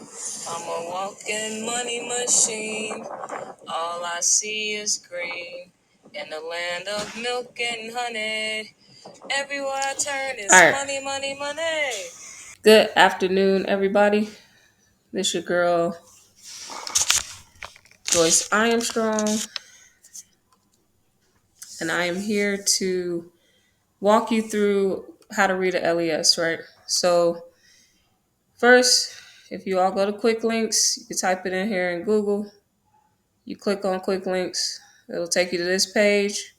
I'm a walking money machine. All I see is green. In the land of milk and honey. Everywhere I turn is money, money, money. Good afternoon, everybody. This your girl, Joyce I am strong, and I am here to walk you through how to read a LES, right? So first, if you all go to quick links, you can type it in here in Google. You click on quick links. It'll take you to this page.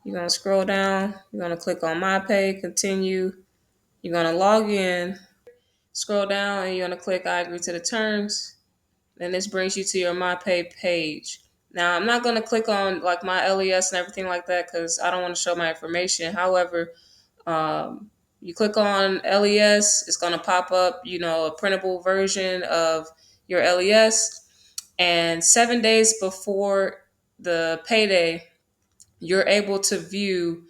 You're going to scroll down. You're going to click on my pay, continue. You're going to log in, scroll down, and you're going to click I agree to the terms. Then this brings you to your my pay page. Now, I'm not going to click on like my LES and everything like that because I don't want to show my information. However, you click on LES, it's going to pop up, a printable version of your LES. And 7 days before the payday, you're able to view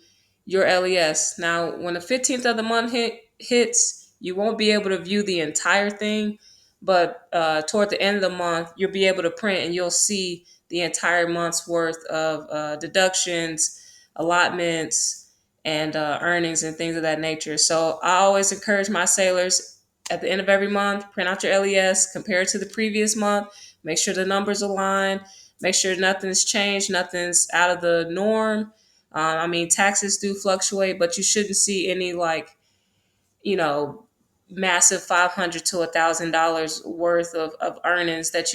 your LES. Now, when the 15th of the month hits, you won't be able to view the entire thing, but toward the end of the month, you'll be able to print and you'll see the entire month's worth of deductions, allotments, and earnings and things of that nature. So I always encourage my sailors at the end of every month, print out your LES, compare it to the previous month, make sure the numbers align, make sure nothing's changed, nothing's out of the norm. Taxes do fluctuate, but you shouldn't see any you know, massive $500 to $1,000 worth of earnings that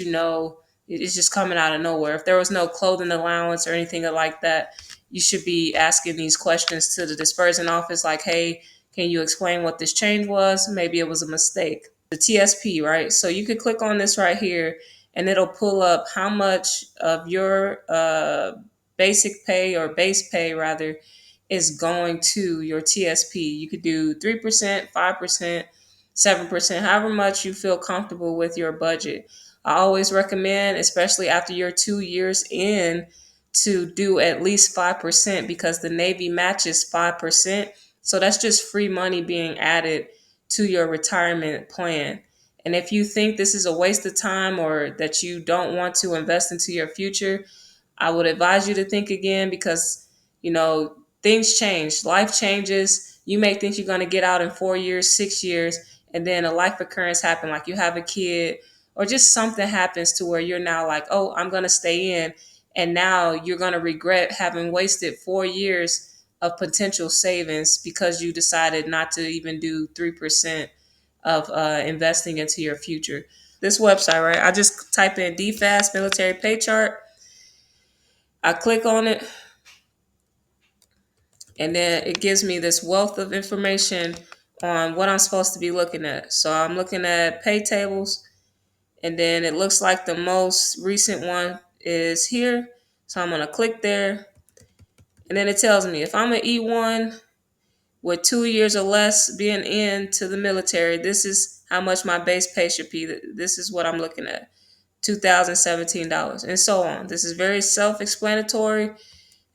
is just coming out of nowhere. If there was no clothing allowance or anything like that, you should be asking these questions to the disbursing office, like, "Hey, can you explain what this change was? Maybe it was a mistake." The TSP, right? So you could click on this right here, and it'll pull up how much of your basic pay or base pay rather is going to your TSP. You could do 3%, 5%, 7%, however much you feel comfortable with your budget. I always recommend, especially after you're 2 years in, to do at least 5% because the Navy matches 5%. So that's just free money being added to your retirement plan. And if you think this is a waste of time or that you don't want to invest into your future, I would advise you to think again because, things change, life changes. You may think you're going to get out in 4 years, 6 years, and then a life occurrence happen, like you have a kid or just something happens to where you're now like, oh, I'm going to stay in. And now you're going to regret having wasted 4 years of potential savings because you decided not to even do 3% of investing into your future. This website, right? I just type in DFAST military pay chart. I click on it, and then it gives me this wealth of information on what I'm supposed to be looking at. So I'm looking at pay tables, and then it looks like the most recent one is here. So I'm going to click there, and then it tells me if I'm an E1 with 2 years or less being into the military, this is how much my base pay should be. This is what I'm looking at, $2,017, and so on. This is very self-explanatory.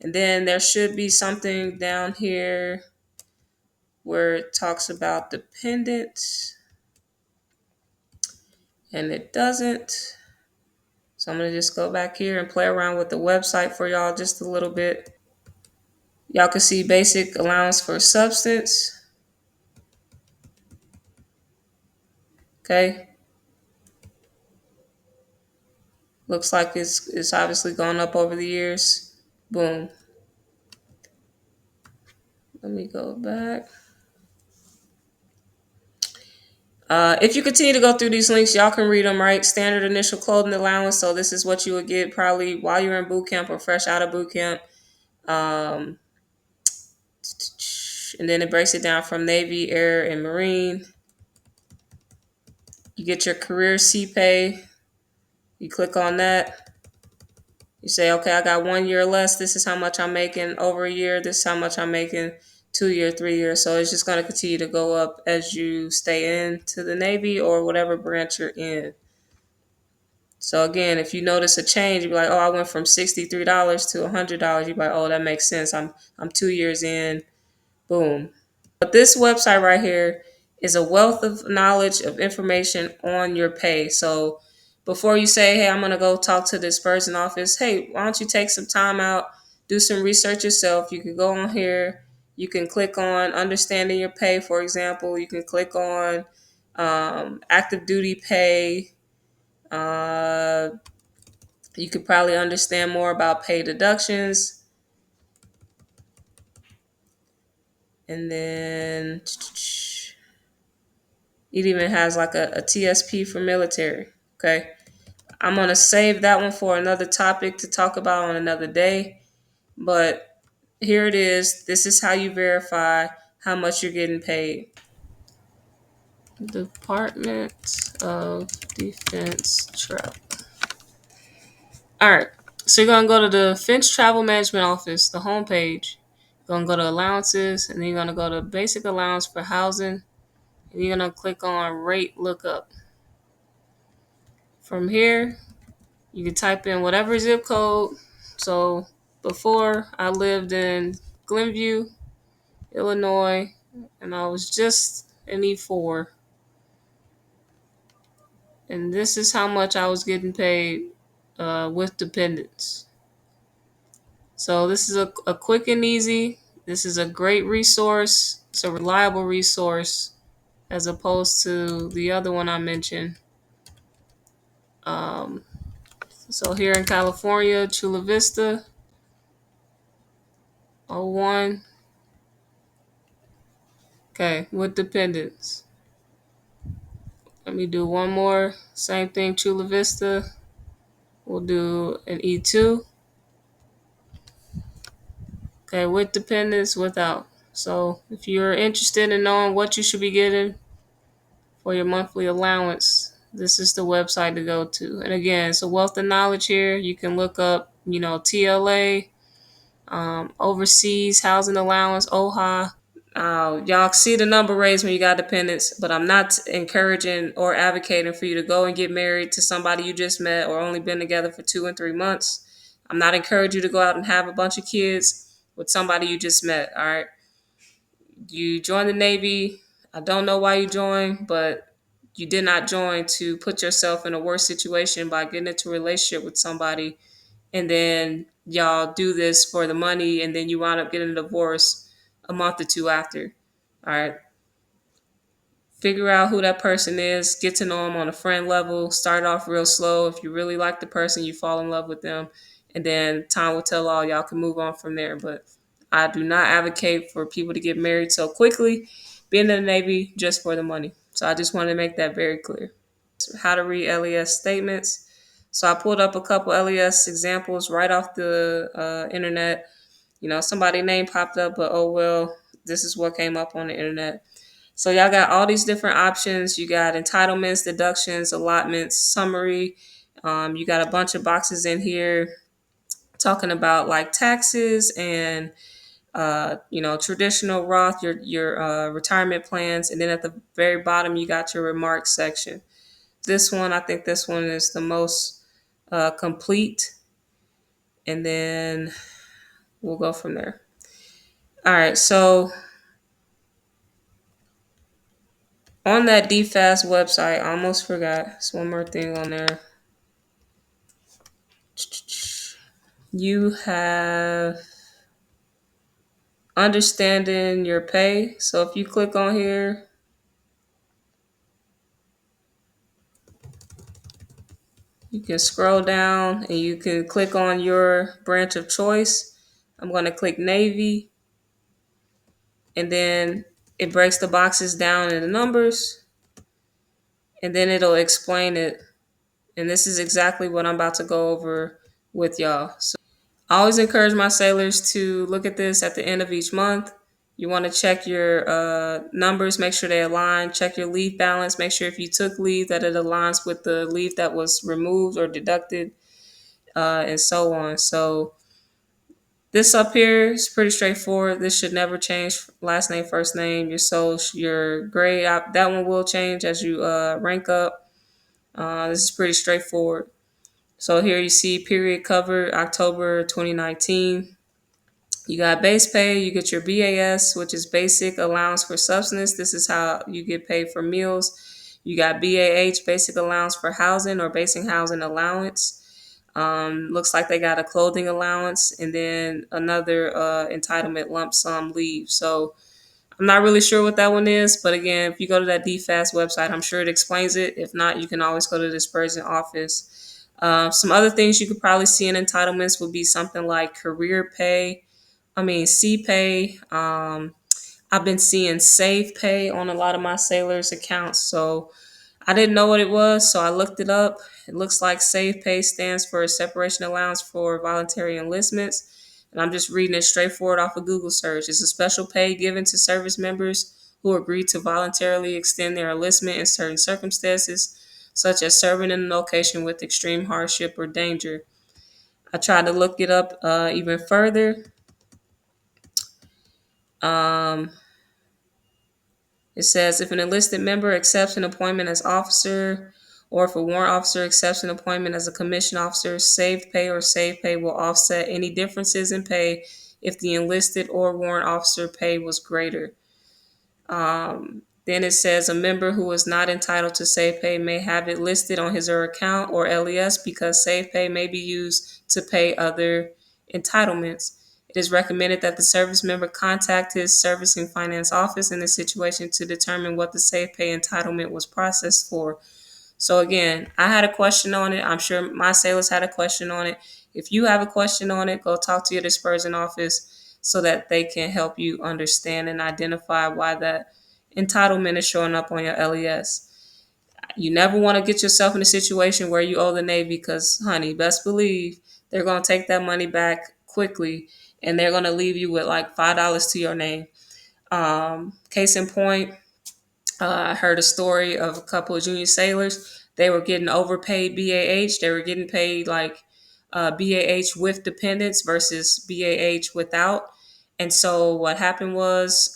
And then there should be something down here where it talks about dependents, and it doesn't. So I'm going to just go back here and play around with the website for y'all just a little bit. Y'all can see basic allowance for substance. Okay. Looks like it's obviously gone up over the years. Boom. Let me go back. If you continue to go through these links, y'all can read them, right? Standard initial clothing allowance. So this is what you would get probably while you're in boot camp or fresh out of boot camp. Um, and then it breaks it down from Navy, Air, and Marine. You get your career CPay. You click on that. You say, okay, I got 1 year or less. This is how much I'm making over a year. This is how much I'm making 2 year, 3 years. So it's just going to continue to go up as you stay into the Navy or whatever branch you're in. So again, if you notice a change, you'll be like, oh, I went from $63 to $100. You'll be like, oh, that makes sense. I'm 2 years in. Boom. But this website right here is a wealth of knowledge of information on your pay. So before you say, hey, I'm going to go talk to this person office, hey, why don't you take some time out, do some research yourself? You can go on here. You can click on understanding your pay, for example. You can click on active duty pay. Uh, you could probably understand more about pay deductions. And then it even has like a TSP for military. Okay. I'm going to save that one for another topic to talk about on another day. But here it is. This is how you verify how much you're getting paid. Department of Defense Travel. All right. So you're going to go to the Defense Travel Management Office, the homepage. You're going to go to allowances, and then you're going to go to basic allowance for housing. And you're going to click on rate lookup. From here, you can type in whatever zip code. So before, I lived in Glenview, Illinois, and I was just in E4. And this is how much I was getting paid with dependents. So this is a quick and easy. This is a great resource. It's a reliable resource as opposed to the other one I mentioned. Um, so here in California, Chula Vista, 01. Okay, with dependents. Let me do one more. Same thing, Chula Vista. We'll do an E2. Okay, with dependents, without. So if you're interested in knowing what you should be getting for your monthly allowance, this is the website to go to. And again, it's a wealth of knowledge here. You can look up, TLA, overseas housing allowance, OHA. Y'all see the number raised when you got dependents, but I'm not encouraging or advocating for you to go and get married to somebody you just met or only been together for 2 and 3 months. I'm not encouraging you to go out and have a bunch of kids with somebody you just met. All right. You joined the Navy. I don't know why you joined, but you did not join to put yourself in a worse situation by getting into a relationship with somebody and then y'all do this for the money and then you wind up getting a divorce a month or two after. All right. Figure out who that person is, get to know them on a friend level, start off real slow. If you really like the person, you fall in love with them, and then time will tell all. Y'all can move on from there. But I do not advocate for people to get married so quickly, being in the Navy just for the money. So I just want to make that very clear. How to read LES statements. So I pulled up a couple LES examples right off the internet. Somebody name popped up, but oh well, this is what came up on the internet. So y'all got all these different options. You got entitlements, deductions, allotments, summary. You got a bunch of boxes in here talking about like taxes and traditional Roth, your retirement plans, and then at the very bottom you got your remarks section. I think this one is the most complete, and then we'll go from there. All right, so on that DFAST website, I almost forgot. There's one more thing on there. You have understanding your pay. So if you click on here, you can scroll down and you can click on your branch of choice. I'm going to click Navy, and then it breaks the boxes down into numbers, and then it'll explain it. And this is exactly what I'm about to go over with y'all. So I always encourage my sailors to look at this at the end of each month. You want to check your numbers, make sure they align. Check your leave balance. Make sure if you took leave that it aligns with the leave that was removed or deducted, and so on. So this up here is pretty straightforward. This should never change. Last name, first name, your social, your grade. That one will change as you rank up. This is pretty straightforward. So here you see period covered October 2019. You got base pay, you get your BAS, which is basic allowance for subsistence. This is how you get paid for meals. You got BAH, basic allowance for housing or basic housing allowance. Looks like they got a clothing allowance and then another entitlement lump sum leave. So I'm not really sure what that one is, but again, if you go to that DFAS website, I'm sure it explains it. If not, you can always go to the dispersion office. Some other things you could probably see in entitlements would be something like career pay, C pay. I've been seeing save pay on a lot of my sailors' accounts. So I didn't know what it was, so I looked it up. It looks like save pay stands for separation allowance for voluntary enlistments. And I'm just reading it straightforward off of Google search. It's a special pay given to service members who agree to voluntarily extend their enlistment in certain circumstances, such as serving in a location with extreme hardship or danger. I tried to look it up even further. Um, It says if an enlisted member accepts an appointment as officer, or if a warrant officer accepts an appointment as a commissioned officer, saved pay or save pay will offset any differences in pay if the enlisted or warrant officer pay was greater. Then it says a member who is not entitled to save pay may have it listed on his or her account or LES because save pay may be used to pay other entitlements. It is recommended that the service member contact his servicing finance office in this situation to determine what the save pay entitlement was processed for. So again, I had a question on it. I'm sure my sailors had a question on it. If you have a question on it, go talk to your dispersion office so that they can help you understand and identify why that entitlement is showing up on your LES. You never want to get yourself in a situation where you owe the Navy because, honey, best believe they're going to take that money back quickly and they're going to leave you with like $5 to your name. Case in point, I heard a story of a couple of junior sailors. They were getting overpaid BAH. They were getting paid like BAH with dependents versus BAH without. And so what happened was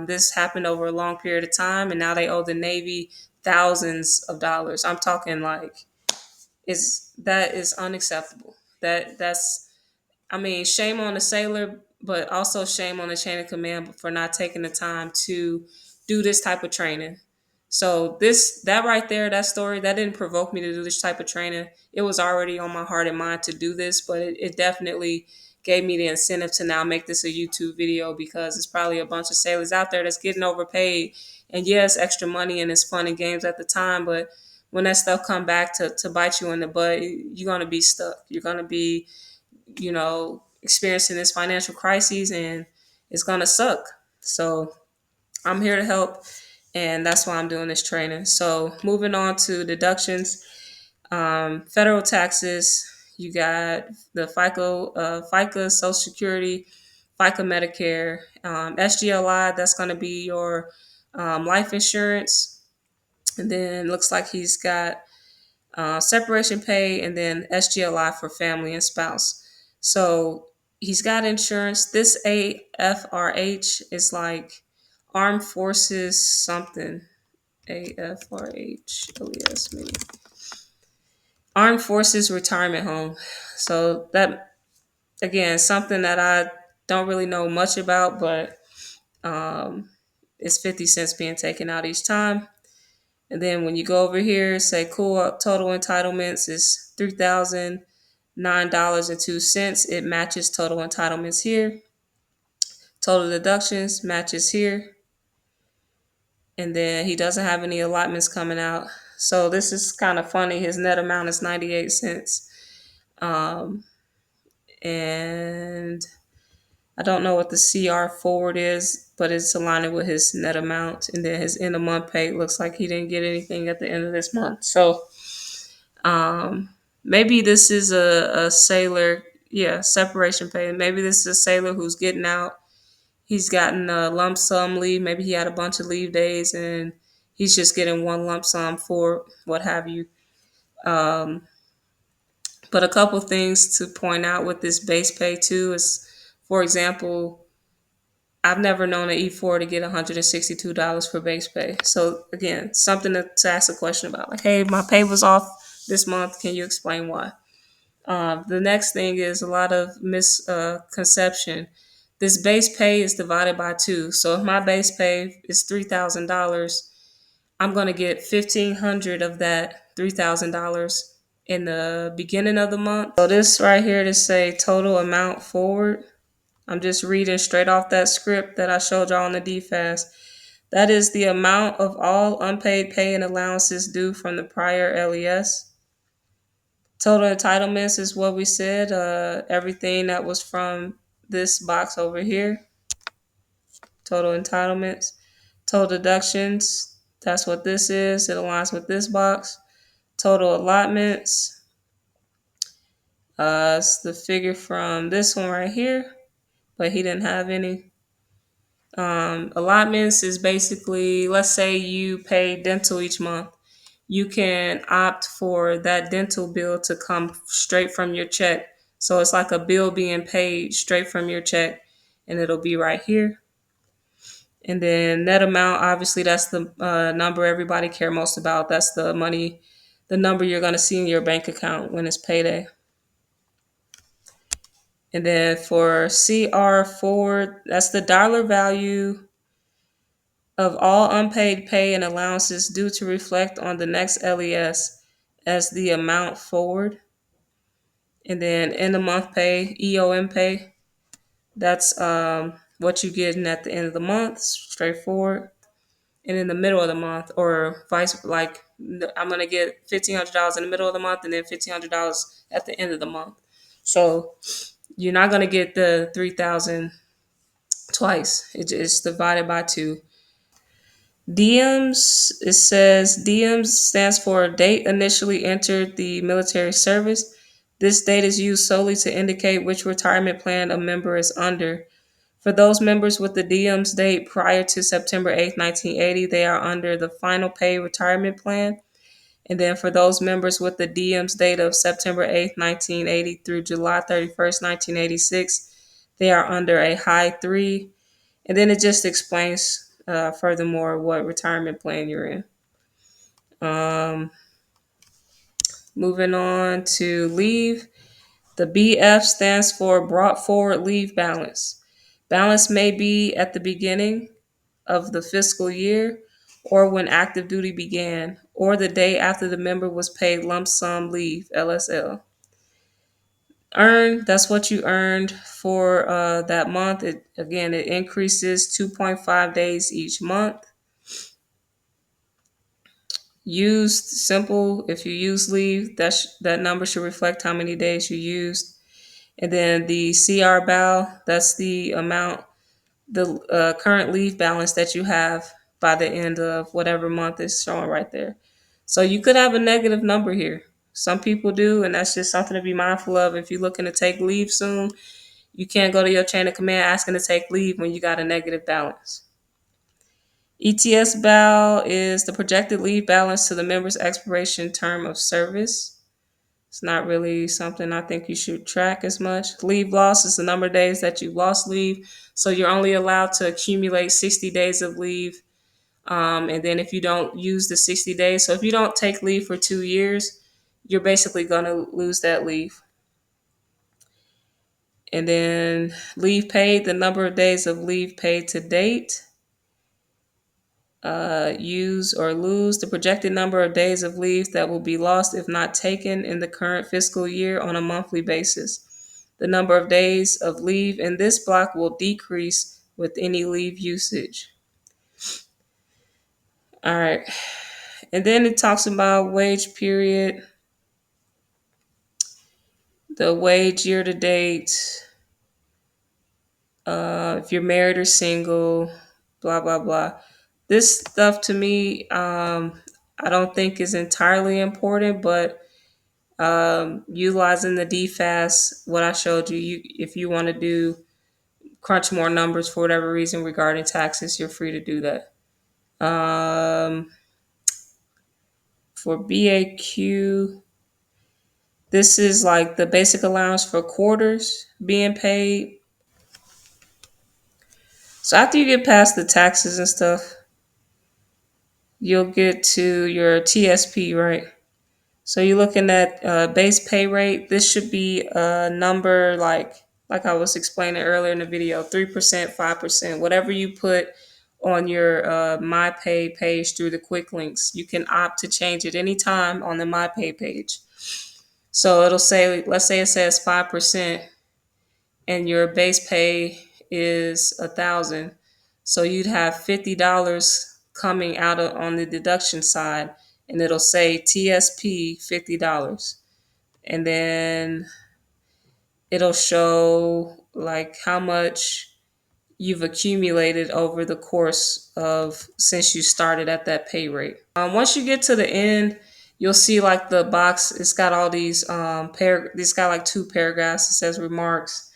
this happened over a long period of time, and now they owe the Navy thousands of dollars. I'm talking like that is unacceptable. That's shame on the sailor, but also shame on the chain of command for not taking the time to do this type of training. So that right there, that story, that didn't provoke me to do this type of training. It was already on my heart and mind to do this, but it definitely gave me the incentive to now make this a YouTube video because it's probably a bunch of sailors out there that's getting overpaid. And yes, extra money and it's fun and games at the time, but when that stuff come back to bite you in the butt, you're gonna be stuck. You're gonna be experiencing this financial crisis and it's going to suck. So I'm here to help. And that's why I'm doing this training. So moving on to deductions, federal taxes, you got the FICA, Social Security, FICA Medicare, SGLI, that's going to be your life insurance. And then looks like he's got separation pay, and then SGLI for family and spouse. So he's got insurance. This AFRH is like Armed Forces something. AFRH, LES, maybe. Armed Forces Retirement Home. So that, again, something that I don't really know much about, but it's 50 cents being taken out each time. And then when you go over here, say cool total entitlements is $3,009.02. It matches total entitlements here. Total deductions matches here. And then he doesn't have any allotments coming out. So this is kind of funny. His net amount is 98 cents. And I don't know what the CR forward is, but it's aligning with his net amount. And then his end of month pay looks like he didn't get anything at the end of this month. So maybe this is a sailor, yeah, separation pay. Maybe this is a sailor who's getting out. He's gotten a lump sum leave. Maybe he had a bunch of leave days and he's just getting one lump sum for what have you. But a couple things to point out with this base pay too is, for example, I've never known an E4 to get $162 for base pay. So again, something to ask a question about. Like, hey, my pay was off this month. Can you explain why? The next thing is a lot of misconception. this base pay is divided by 2. So if my base pay is $3,000, I'm going to get 1,500 of that $3,000 in the beginning of the month. So this right here to say total amount forward. I'm just reading straight off that script that I showed y'all on the DFAST. That is the amount of all unpaid pay and allowances due from the prior LES. Total entitlements is what we said, everything that was from this box over here. Total entitlements. Total deductions, that's what this is. It aligns with this box. Total allotments, it's the figure from this one right here, but he didn't have any. Allotments is basically, let's say you pay dental each month. You can opt for that dental bill to come straight from your check. So it's like a bill being paid straight from your check, and it'll be right here. And then net amount, obviously, that's the number everybody care most about. That's the money, the number you're going to see in your bank account when it's payday. And then for CR forward, that's the dollar value of all unpaid pay and allowances due to reflect on the next LES as the amount forward. And then end of month pay, EOM pay, that's what you get at the end of the month, straightforward. And in the middle of the month, or vice, like I'm gonna get $1,500 in the middle of the month, and then $1,500 at the end of the month. So you're not gonna get the 3,000 twice. It's divided by 2. DMs, it says DMs stands for date initially entered the military service. This date is used solely to indicate which retirement plan a member is under. For those members with the DM's date prior to September 8th, 1980, they are under the final pay retirement plan. And then for those members with the DM's date of September 8th, 1980 through July 31st, 1986, they are under a high 3. And then it just explains furthermore what retirement plan you're in. Um, Moving on to leave. The BF stands for brought forward leave balance. Balance may be at the beginning of the fiscal year, or when active duty began, or the day after the member was paid lump sum leave, LSL. Earn, that's what you earned for that month. It increases 2.5 days each month. Used, simple. If you use leave, that number should reflect how many days you used. And then the CR BAL, that's the amount, the current leave balance that you have by the end of whatever month is showing right there. So you could have a negative number here. Some people do, and that's just something to be mindful of. If you're looking to take leave soon, you can't go to your chain of command asking to take leave when you got a negative balance. ETS BAL is the projected leave balance to the member's expiration term of service. It's not really something I think you should track as much. Leave loss is the number of days that you lost leave. So you're only allowed to accumulate 60 days of leave. And then if you don't use the 60 days, so if you don't take leave for 2 years, you're basically going to lose that leave. And then leave paid, the number of days of leave paid to date. Use or lose, the projected number of days of leave that will be lost if not taken in the current fiscal year on a monthly basis. The number of days of leave in this block will decrease with any leave usage. All right. And then it talks about wage period, the wage year to date, if you're married or single, blah, blah, blah. This stuff to me, I don't think is entirely important, but utilizing the DFAST, what I showed you, if you want to do crunch more numbers for whatever reason regarding taxes, you're free to do that. For BAQ, this is like the basic allowance for quarters being paid. So after you get past the taxes and stuff, you'll get to your TSP, right? So you're looking at base pay rate. This should be a number like like I was explaining earlier in the video, 3%, 5%, whatever you put on your My Pay page through the quick links. You can opt to change it anytime on the My Pay page. So it'll say, let's say it says 5%, and your base pay is 1,000. So you'd have $50 coming out of on the deduction side, and it'll say TSP $50. And then it'll show like how much you've accumulated over the course of since you started at that pay rate. Once you get to the end, you'll see like the box. It's got all these it's got like two paragraphs. It says remarks.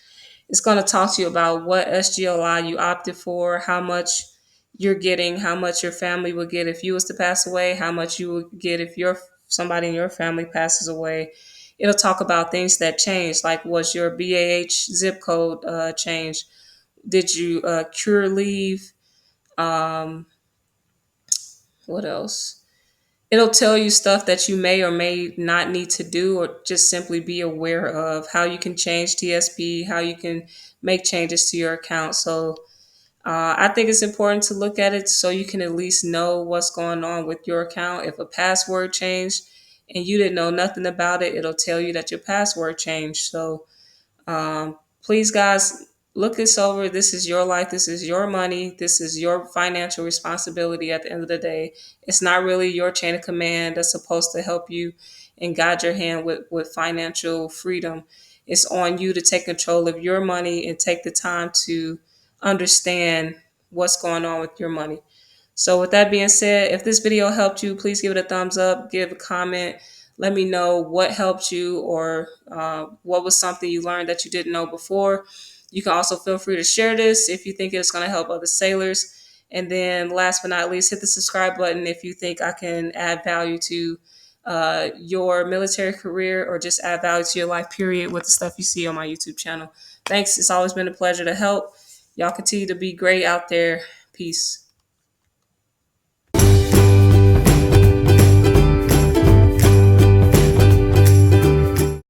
It's going to talk to you about what SGLI you opted for, how much you're getting, how much your family would get if you was to pass away, how much you would get if somebody in your family passes away. It'll talk about things that changed, like was your BAH zip code changed? Did you cure leave? Um, what else? It'll tell you stuff that you may or may not need to do, or just simply be aware of, how you can change TSP, how you can make changes to your account. So I think it's important to look at it so you can at least know what's going on with your account. If a password changed and you didn't know nothing about it, it'll tell you that your password changed. So please, guys, look this over. This is your life. This is your money. This is your financial responsibility at the end of the day. It's not really your chain of command that's supposed to help you and guide your hand with financial freedom. It's on you to take control of your money and take the time to understand what's going on with your money. So with that being said, if this video helped you, please give it a thumbs up, give a comment. Let me know what helped you, or what was something you learned that you didn't know before. You can also feel free to share this if you think it's going to help other sailors. And then last but not least, hit the subscribe button if you think I can add value to your military career, or just add value to your life, period, with the stuff you see on my YouTube channel. Thanks. It's always been a pleasure to help. Y'all continue to be great out there. Peace.